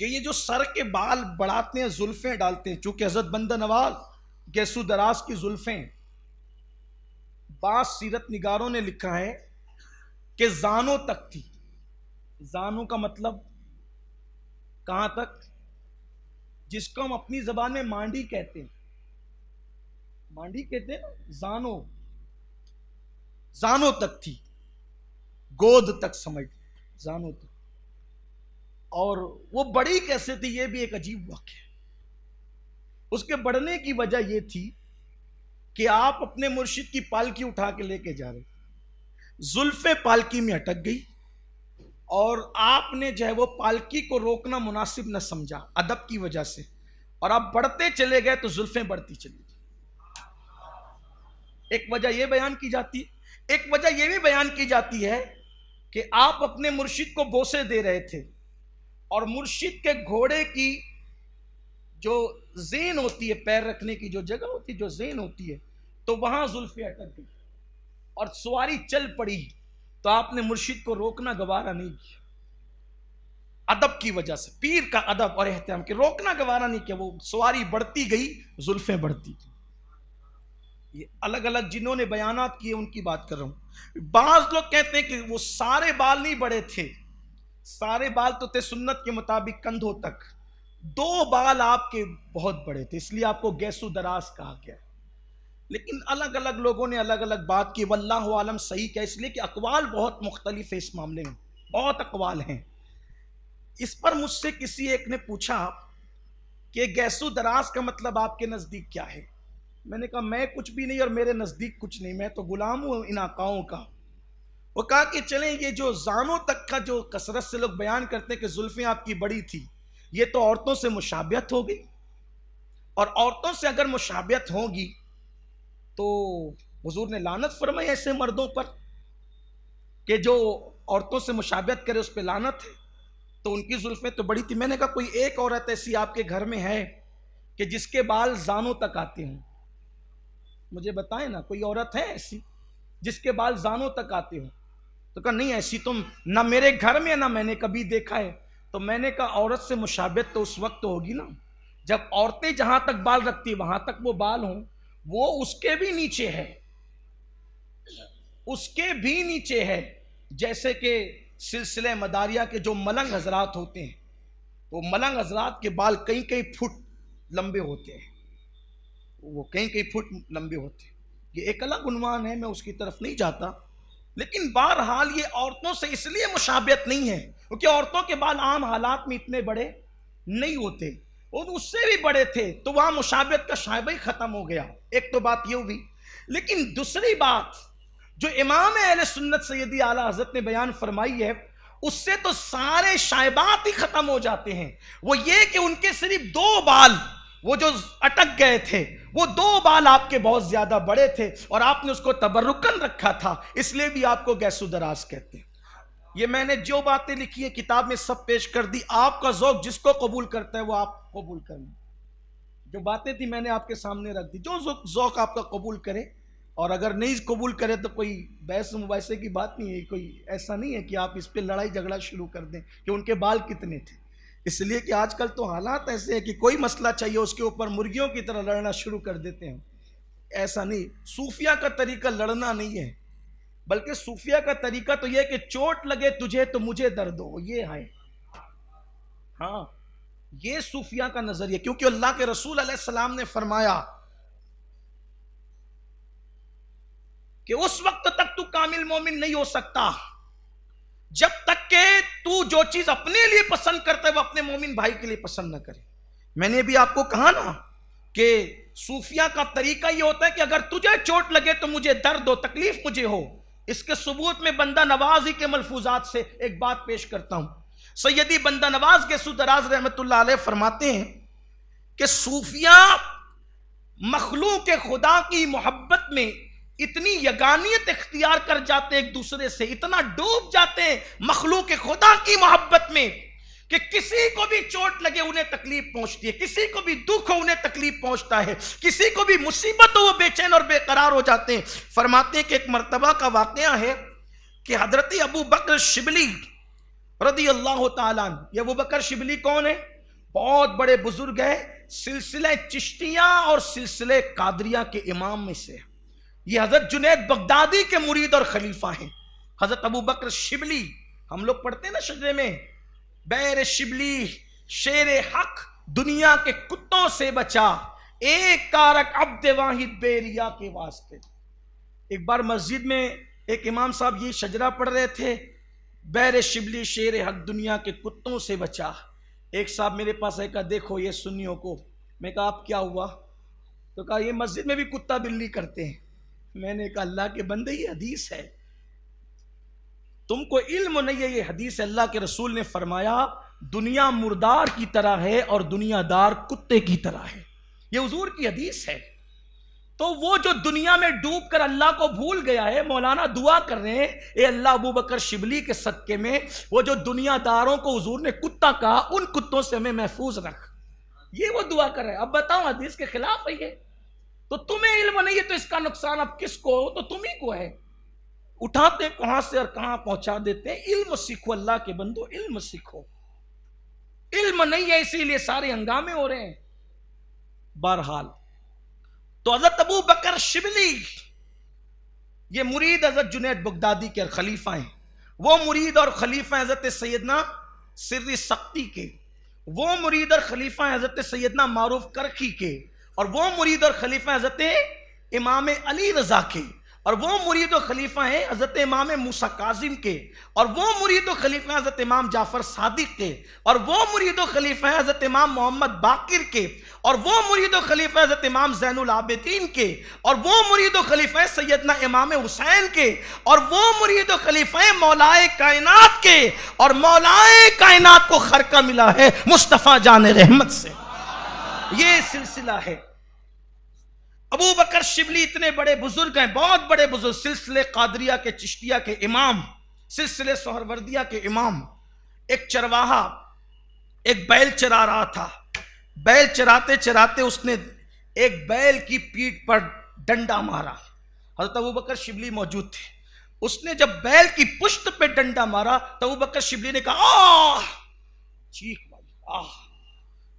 कि ये जो सर के बाल बढ़ाते हैं, जुल्फें डालते हैं, चूंकि हजरत बंदा नवाज गैसू दराज की जुल्फें, बास सीरत निगारों ने लिखा है कि जानों तक थी। जानों का मतलब कहां तक? जिसको हम अपनी जबान में मांडी कहते हैं, मांडी कहते हैं ना, जानों, जानों तक थी, गोद तक समझ, जानों तक। और वो बड़ी कैसे थी, ये भी एक अजीब वाक़या है। उसके बढ़ने की वजह ये थी कि आप अपने मुर्शिद की पालकी उठा के लेके जा रहे, जुल्फे पालकी में अटक गई और आपने जो है वो पालकी को रोकना मुनासिब न समझा अदब की वजह से, और आप बढ़ते चले गए तो जुल्फें बढ़ती चली गई। एक वजह यह बयान की जाती है। एक वजह यह भी बयान की जाती है कि आप अपने मुर्शिद को बोसे दे रहे थे और मुर्शिद के घोड़े की जो ज़ेन होती है, पैर रखने की जो जगह होती है, जो ज़ेन होती है, तो वहां जुल्फे अटक गई और सवारी चल पड़ी, तो आपने मुर्शिद को रोकना गवारा नहीं किया अदब की वजह से, पीर का अदब और एहतराम के, रोकना गवारा नहीं किया। वो सवारी बढ़ती गई, जुल्फें बढ़ती गई। ये अलग अलग जिन्होंने बयानात किए उनकी बात कर रहा हूं। बाज लोग कहते हैं कि वो सारे बाल नहीं बड़े थे, सारे बाल तो थे सुन्नत के मुताबिक कंधों तक, 2 बाल आपके बहुत बड़े थे, इसलिए आपको गैसु दराज कहा गया। लेकिन अलग अलग लोगों ने अलग अलग बात की, वल्लाहु आलम सही क्या, इसलिए कि अकवाल बहुत मुख्तलिफ है इस मामले में, बहुत अकवाल हैं। इस पर मुझसे किसी एक ने पूछा कि गैसु दराज का मतलब आपके नज़दीक क्या है। मैंने कहा मैं कुछ भी नहीं और मेरे नज़दीक कुछ नहीं, मैं तो गुलाम हूँ इन आकाओं का। वो कहा कि चलें, ये जो जानों तक का जो कसरत से लोग बयान करते हैं कि जुल्फें आपकी बड़ी थी, ये तो औरतों से मुशाबियत हो गई, और औरतों से अगर मुशाबियत होगी तो हुजूर ने लानत फरमाई ऐसे मर्दों पर कि जो औरतों से मुशाबियत करे उस पर लानत है, तो उनकी जुल्फें तो बड़ी थी। मैंने कहा कोई एक औरत ऐसी आपके घर में है कि जिसके बाल जानों तक आते हों? मुझे बताएं ना, कोई औरत है ऐसी जिसके बाल जानों तक आते हों? तो कहा नहीं, ऐसी तो ना मेरे घर में ना मैंने कभी देखा है। तो मैंने कहा औरत से मुशाबियत तो उस वक्त होगी ना जब औरतें जहां तक बाल रखती वहां तक वो बाल हों, वो उसके भी नीचे है, उसके भी नीचे है। जैसे कि सिलसिले मदारिया के जो मलंग हजरात होते हैं, वो मलंग हजरात के बाल कई कई फुट लंबे होते हैं, वो कई कई फुट लंबे होते हैं। ये एक अलग उन्वान है, मैं उसकी तरफ नहीं जाता। लेकिन बहरहाल ये औरतों से इसलिए मुशाबियत नहीं है क्योंकि औरतों के बाल आम हालात में इतने बड़े नहीं होते, और उससे भी बड़े थे, तो वहां मुशाबियत का शायबा ही खत्म हो गया। एक तो बात ये हुई। लेकिन दूसरी बात जो इमाम अहले सुन्नत सैयदी आला हज़रत ने बयान फरमाई है, उससे तो सारे शायबात ही खत्म हो जाते हैं। वो ये कि उनके सिर्फ 2 बाल, वो जो अटक गए थे, वो 2 बाल आपके बहुत ज्यादा बड़े थे और आपने उसको तबर्रुकन रखा था, इसलिए भी आपको गैसु दराज कहते हैं। ये मैंने जो बातें लिखी है किताब में सब पेश कर दी। आपका ज़ौक़ जिसको कबूल करता है वो आप कबूल कर लें। जो बातें थी मैंने आपके सामने रख दी, जो ज़ौक़ आपका कबूल करे, और अगर नहीं कबूल करे तो कोई बहस मुबाहिसे की बात नहीं है। कोई ऐसा नहीं है कि आप इस पर लड़ाई झगड़ा शुरू कर दें कि उनके बाल कितने थे। इसलिए कि आजकल तो हालात ऐसे हैं कि कोई मसला चाहिए उसके ऊपर मुर्गियों की तरह लड़ना शुरू कर देते हैं। ऐसा नहीं, सूफिया का तरीका लड़ना नहीं है, बल्कि सूफिया का तरीका तो यह कि चोट लगे तुझे तो मुझे दर्द हो, ये है। हाँ, ये सूफिया का नजरिया, क्योंकि अल्लाह के रसूल अलैहिस्सलाम ने फरमाया कि उस वक्त तक तू कामिल मोमिन नहीं हो सकता जब तक के तू जो चीज अपने लिए पसंद करता है वो अपने मोमिन भाई के लिए पसंद ना करे। मैंने भी आपको कहा ना कि सूफिया का तरीका ये होता है कि अगर तुझे चोट लगे तो मुझे दर्द हो, तकलीफ मुझे हो। इसके सबूत में बंदा नवाजी के मलफूजात से एक बात पेश करता हूं। सैयदी बंदा नवाज गैसु दराज रहमतुल्लाह अलैह फरमाते हैं कि सूफिया मखलूक खुदा की मोहब्बत में इतनी यगानियत इख्तियार कर जाते एक दूसरे से, इतना डूब जाते हैं मखलूक खुदा की मोहब्बत में कि किसी को भी चोट लगे उन्हें तकलीफ पहुंचती है, किसी को भी दुख हो उन्हें तकलीफ पहुंचता है, किसी को भी मुसीबत हो वो बेचैन और बेकरार हो जाते हैं। फरमाते हैं कि एक मर्तबा का वाकया है कि हजरत अबू बकर शिबली रदी अल्लाह तआला अन्हु। ये अबू बकर शिबली कौन है? बहुत बड़े बुजुर्ग है, सिलसिले चिश्तिया और सिलसिले कादरिया के इमाम में से। ये हजरत जुनैद बगदादी के मुरीद और खलीफा हैं। हजरत अबू बकर शिबली, हम लोग पढ़ते हैं ना शजरे में, बैर शिबली शेर हक दुनिया के कुत्तों से बचा, एक कारक अब्द वाहिद बेरिया के वास्ते। एक बार मस्जिद में एक इमाम साहब ये शजरा पढ़ रहे थे, बैर शिबली शेर हक दुनिया के कुत्तों से बचा। एक साहब मेरे पास आए, कहा देखो ये सुन्नियों को। मैं कहा आप क्या हुआ? तो कहा ये मस्जिद में भी कुत्ता बिल्ली करते हैं। मैंने कहा अल्लाह के बंदे ये हदीस है, तुमको इल्म नहीं है। ये हदीस अल्लाह के रसूल ने फरमाया दुनिया मुर्दार की तरह है और दुनियादार कुत्ते की तरह है। ये हुजूर की हदीस है। तो वो जो दुनिया में डूब कर अल्लाह को भूल गया है, मौलाना दुआ कर रहे हैं ए अल्लाह अबू बकर शिबली के सदके में वो जो दुनियादारों को हुजूर ने कुत्ता कहा, उन कुत्तों से हमें महफूज रख। ये वो दुआ कर रहे हैं। अब बताओ हदीस के खिलाफ है ये। तो तुम्हें इल्म नहीं है तो इसका नुकसान अब किसको? तो तुम्ही को है। उठाते कहां से और कहां पहुंचा देते हैं। इल्म सीखो अल्लाह के बंदो, इल्म सीखो। इल्म नहीं है इसीलिए सारे हंगामे हो रहे हैं। बहरहाल तो हजरत अबू बकर शिबली ये मुरीद हजरत जुनैद बगदादी के खलीफा हैं। वो मुरीद और खलीफा हजरत सैयदना सिर्री सख्ती के, वो मुरीद और खलीफा हजरत सैयदना मारूफ करखी के, और वो मुरीद और खलीफा हजरत इमाम अली रजा के, और वो मुरीद और खलीफा हैं हजरत इमाम मूसा काजिम के, और वो मुरीद और खलीफा हजरत इमाम जाफर सादिक के, और वो मुरीद और खलीफा हैं हजरत इमाम मोहम्मद बाकिर के, और वो मुरीद और खलीफा हजरत इमाम ज़ैनुल आबिदीन के, और वो मुरीद और खलीफा सैयदना इमाम हुसैन के, और वो मुरीद और खलीफा मौलाए कायनात के। और मौलाए कायनात को खरका मिला है मुस्तफ़ा जान रहमत से। ये सिलसिला है। अबू बकर शिबली इतने बड़े बुजुर्ग हैं, बहुत बड़े बुजुर्ग, सिलसिले कादरिया के चिश्तिया के इमाम, सिलसिले सोहरवर्दिया के इमाम। एक चरवाहा एक बैल चरा रहा था। बैल चराते चराते उसने एक बैल की पीठ पर डंडा मारा। हज़रत अबू बकर शिबली मौजूद थे। उसने जब बैल की पुश्त पे डंडा मारा तो अबू बकर शिबली ने कहा आह, चीख मारी, आह।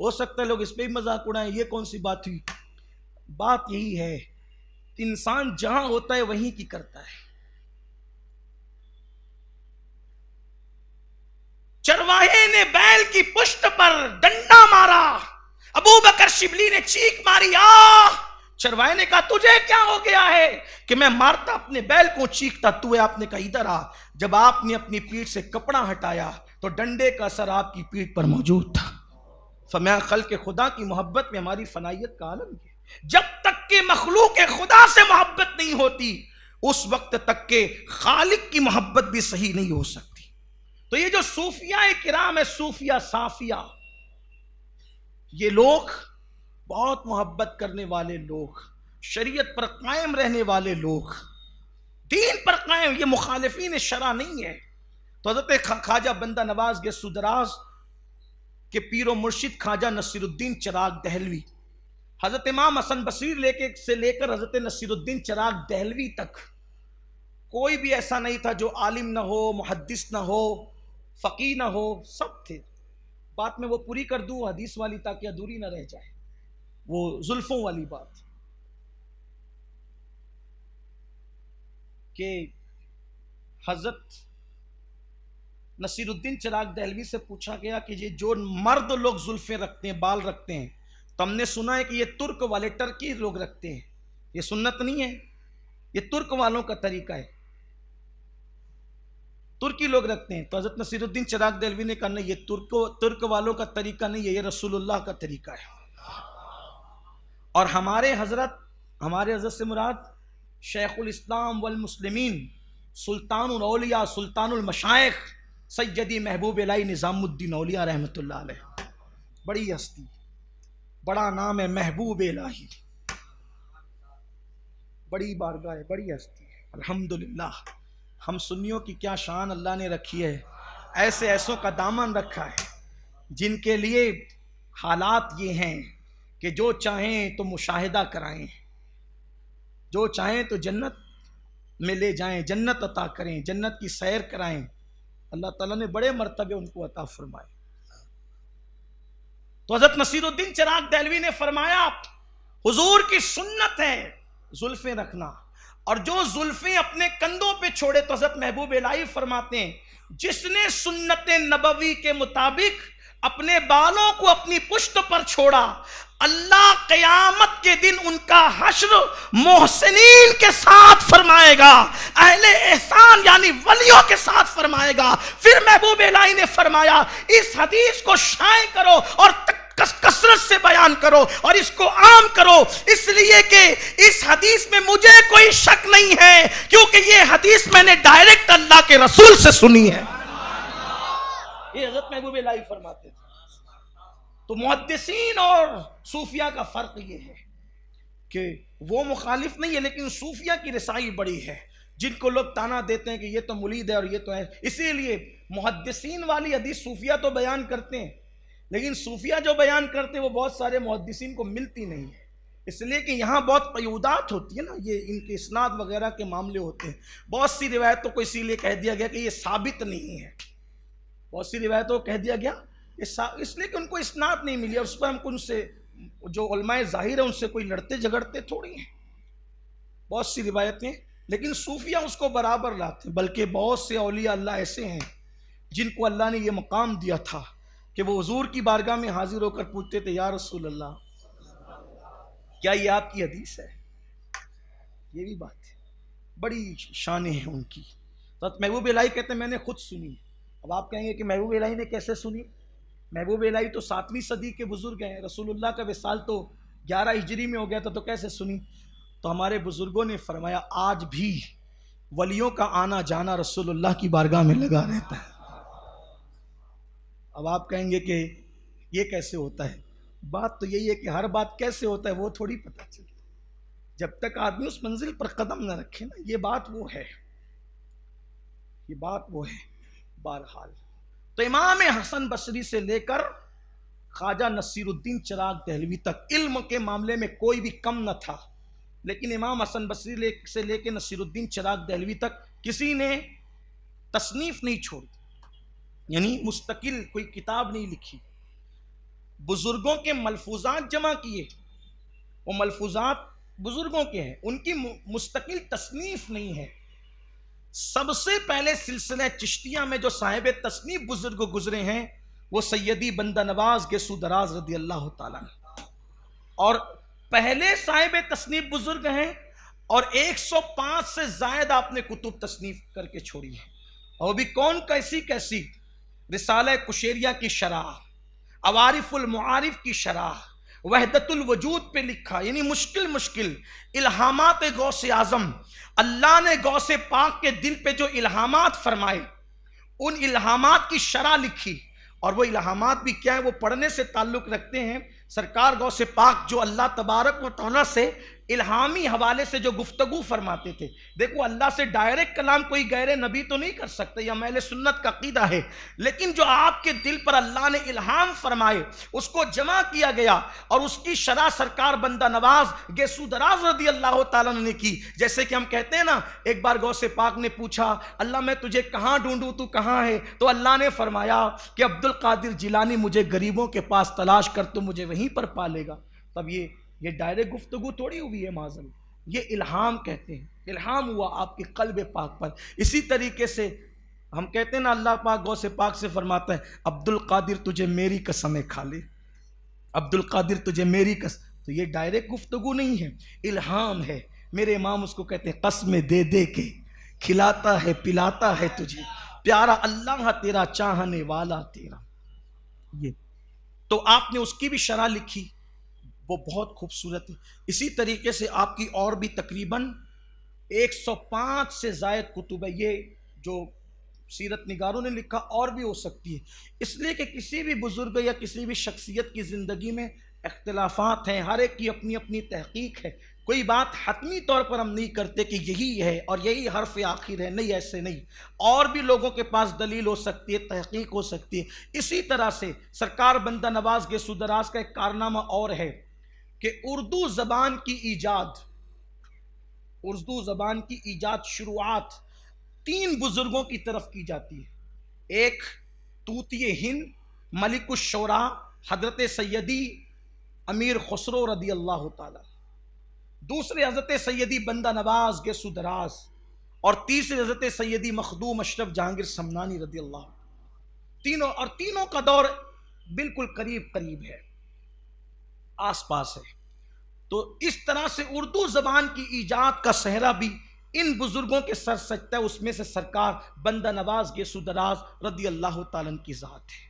हो सकता है लोग इस पे भी मजाक उड़ाएं, ये कौन सी बात हुई? बात यही है, इंसान जहां होता है वहीं की करता है। चरवाहे ने बैल की पुश्त पर डंडा मारा। अबू बकर शिबली ने चीख मारी, आ। चरवाहे ने कहा तुझे क्या हो गया है कि मैं मारता अपने बैल को, चीखता तू है? आपने कहा इधर आ। जब आपने अपनी पीठ से कपड़ा हटाया तो डंडे का असर आपकी पीठ पर मौजूद था। फरमाया खल के खुदा की मोहब्बत में हमारी फनाइयत का आलम है। जब तक के मखलूक खुदा से मोहब्बत नहीं होती उस वक्त तक के खालिक की मोहब्बत भी सही नहीं हो सकती। तो ये जो सूफिया किराम है, सूफिया साफिया, ये लोग बहुत मोहब्बत करने वाले लोग, शरीयत पर कायम रहने वाले लोग, दीन पर कायम, ये मुखालिफीन शरा नहीं है। तो हजरत ख्वाजा बंदा नवाज के सुदराज के पीरो मुर्शिद ख्वाजा नसीरुद्दीन चिराग दहलवी, हजरत इमाम हसन बसरी से लेकर हजरत नसीरुद्दीन चिराग दहलवी तक कोई भी ऐसा नहीं था जो आलिम ना हो, मुहद्दिस ना हो, फ़कीह ना हो, सब थे। बात में वो पूरी कर दूँ हदीस वाली ताकि अधूरी ना रह जाए, वो जुल्फों वाली बात कि हजरत नसीरुद्दीन चिराग दहलवी से पूछा गया कि ये जो मर्द लोग जुल्फें रखते हैं, बाल रखते हैं, तो हमने सुना है कि ये तुर्क वाले, टर्की लोग रखते हैं, ये सुन्नत नहीं है, ये तुर्क वालों का तरीका है, तुर्की लोग रखते हैं। तो हजरत नसीरुद्दीन चिराग दहलवी ने कहा नहीं, ये तुर्क वालों का तरीका नहीं है, ये रसूलुल्लाह का तरीका है। और हमारे हजरत से मुराद शेखुल इस्लाम वल मुस्लिमीन सुल्तानुल औलिया सुल्तानुल मशाइख सैयदी महबूब इलाही निज़ामुद्दीन औलिया रहमतुल्लाह अलैह। बड़ी हस्ती, बड़ा नाम है महबूब इलाही, बड़ी बारगाह है, बड़ी हस्ती है। अल्हम्दुलिल्लाह हम सुन्नियों की क्या शान अल्लाह ने रखी है। ऐसे ऐसों का दामन रखा है जिनके लिए हालात ये हैं कि जो चाहें तो मुशाहिदा कराएं, जो चाहें तो जन्नत में ले जाएं, जन्नत अता करें, जन्नत की सैर कराएं, अल्लाह ताला ने बड़े मर्तबे उनको अता फरमाए। तो हजरत नसीरुद्दीन चिराग देहलवी ने फरमाया, हुजूर की सुन्नत है जुल्फें रखना, और जो जुल्फें अपने कंधों पे छोड़े, तो हजरत महबूब इलाही फरमाते हैं, जिसने सुन्नत नबवी के मुताबिक अपने बालों को अपनी पुश्त पर छोड़ा, अल्लाह क़यामत के दिन उनका हश्र मोहसिनीन के साथ फरमाएगा, अहले एहसान यानी वलियों के साथ फरमाएगा। फिर महबूब इलाही ने फरमाया, इस हदीस को शाये करो और कसरत से बयान करो और इसको आम करो, इसलिए कि इस हदीस में मुझे कोई शक नहीं है, क्योंकि ये हदीस मैंने डायरेक्ट अल्लाह के रसूल से सुनी है। ये हज़रत महबूब इलाही फरमाते थे। तो मुहद्दिसीन और सूफिया का फर्क ये है कि वो मुखालिफ नहीं है, लेकिन सूफिया की रसाई बड़ी है, जिनको लोग ताना देते हैं कि ये तो मुलीद है और ये तो है। इसीलिए मुहद्दिसीन वाली हदीस सूफिया तो बयान करते हैं, लेकिन सूफिया जो बयान करते हैं वो बहुत सारे मुहद्दिसीन को मिलती नहीं है, इसलिए कि यहाँ बहुत क़यूदात होती है ना, ये इनके इस्नाद वगैरह के मामले होते हैं। बहुत सी रिवायतों को इसीलिए कह दिया गया कि ये साबित नहीं है, बहुत सी रिवायतों को कह दिया गया इसलिए कि उनको इस्नाद नहीं मिली, और उस पर हमको उनसे जो उलमाए ज़ाहिर है उनसे कोई लड़ते झगड़ते थोड़ी हैं, बहुत सी रिवायतें। लेकिन सूफिया उसको बराबर लाते हैं, बल्कि बहुत से औलिया अल्लाह ऐसे हैं जिनको अल्लाह ने यह मकाम दिया था कि वो हुजूर की बारगाह में हाजिर होकर पूछते थे, या रसूल अल्लाह, क्या ये आपकी हदीस है? ये भी बात है, बड़ी शानें हैं उनकी। तो महबूब इलाही कहते हैं मैंने खुद सुनी। अब आप कहेंगे कि महबूब इलाही ने कैसे सुनी? महबूब इलाही तो 7वीं सदी के बुजुर्ग हैं, रसूलुल्लाह का विसाल तो 11 हिजरी में हो गया था, तो कैसे सुनी? तो हमारे बुजुर्गों ने फरमाया, आज भी वलियों का आना जाना रसूलुल्लाह की बारगाह में लगा रहता है। अब आप कहेंगे कि ये कैसे होता है? बात तो यही है कि हर बात कैसे होता है वो थोड़ी पता चलती, जब तक आदमी उस मंजिल पर कदम न रखे ना। ये बात वो है, ये बात वो है। बहरहाल तो इमाम हसन बसरी से लेकर ख्वाजा नसीरुद्दीन चिराग देहलवी तक इल्म के मामले में कोई भी कम न था, लेकिन इमाम हसन बसरी से लेकर नसीरुद्दीन चिराग देहलवी तक किसी ने तसनीफ नहीं छोड़ी, यानी मुस्तकिल कोई किताब नहीं लिखी। बुजुर्गों के मलफूजात जमा किए, वो मलफूजात बुजुर्गों के हैं, उनकी मुस्तकिल तसनीफ नहीं है। सबसे पहले सिलसिला चिश्तिया में जो साहिब तसनीफ बुजुर्ग गुजरे हैं वो सैयदी बंदा नवाज गेसू दराज रदी अल्लाह ताला, और पहले साहिब तसनीफ बुजुर्ग हैं, और 105 से जायद आपने कुतुब तसनीफ करके छोड़ी है। और भी कौन? कैसी कैसी रिसाला कुशेरिया की शरह, अवारिफुल मुआरिफ की शरह, वहदतुल वजूद पे लिखा, यानी मुश्किल मुश्किल इल्हामात गौसे आजम, अल्लाह ने गौसे पाक के दिल पे जो इल्हामात फरमाए उन इल्हामात की शरह लिखी। और वो इल्हामात भी क्या है, वो पढ़ने से ताल्लुक़ रखते हैं सरकार गौसे पाक जो अल्लाह तबारक व तआला से इल्हामी हवाले से जो गुफ्तगू फरमाते थे। देखो, अल्लाह से डायरेक्ट कलाम कोई गैर नबी तो नहीं कर सकते, यह अहले सुन्नत का अकीदा है, लेकिन जो आपके दिल पर अल्लाह ने इल्हाम फरमाए उसको जमा किया गया, और उसकी शरह सरकार बंदा नवाज गेसू दराज रदी अल्लाह ताला ने की। जैसे कि हम कहते हैं ना, एक बार गौसे पाक ने पूछा, अल्लाह मैं तुझे कहाँ ढूंढूं, तू कहाँ है? तो अल्लाह ने फरमाया कि अब्दुल कादिर जिलानी मुझे गरीबों के पास तलाश कर, तो मुझे वहीं पर पालेगा। तब ये डायरेक्ट गुफ्तगू थोड़ी हुई है माज़ल, ये इल्हाम कहते हैं, इल्हाम हुआ आपके कल्ब पाक पर। इसी तरीके से हम कहते हैं ना, अल्लाह पाक गौसे पाक से फरमाता है, अब्दुल कादिर तुझे मेरी कसमें खा ले, अब्दुल कादिर तुझे मेरी कसम। तो ये डायरेक्ट गुफ्तगू नहीं है, इल्हाम है। मेरे इमाम उसको कहते हैं कसमें दे दे के खिलाता है पिलाता है तुझे, प्यारा अल्लाह तेरा चाहने वाला तेरा। ये तो आपने उसकी भी शरह लिखी, वो बहुत खूबसूरत है। इसी तरीके से आपकी और भी तकरीबन 105 से ज़ायद कुतुब है, ये जो सीरत निगारों ने लिखा, और भी हो सकती है, इसलिए कि किसी भी बुजुर्ग या किसी भी शख्सियत की ज़िंदगी में इख्तिलाफात हैं, हर एक की अपनी अपनी तहकीक है। कोई बात हतमी तौर पर हम नहीं करते कि यही है और यही हर्फ आखिर है, नहीं, ऐसे नहीं। और भी लोगों के पास दलील हो सकती है, तहकीक हो सकती है। इसी तरह से सरकार बंदा नवाज गेसू दराज का एक कारनामा और है कि उर्दू ज़बान की ईजाद शुरुआत 3 बुजुर्गों की तरफ की जाती है। एक तूतिए हिंद मलिकुश शोरा हजरत सैयदी अमीर खुसरो रदी अल्लाह ताला, दूसरे हजरत सैयदी बंदा नवाज गेसु दराज, और तीसरे हजरत सैयदी मखदूम अशरफ जहांगीर समनानी रदी अल्लाह। तीनों का दौर बिल्कुल करीब करीब है, आसपास है। तो इस तरह से उर्दू जबान की ईजाद का सहरा भी इन बुजुर्गों के सर सजता है। उसमें से सरकार बंदा नवाज गेसु दराज रदी अल्लाह ताला की जात है।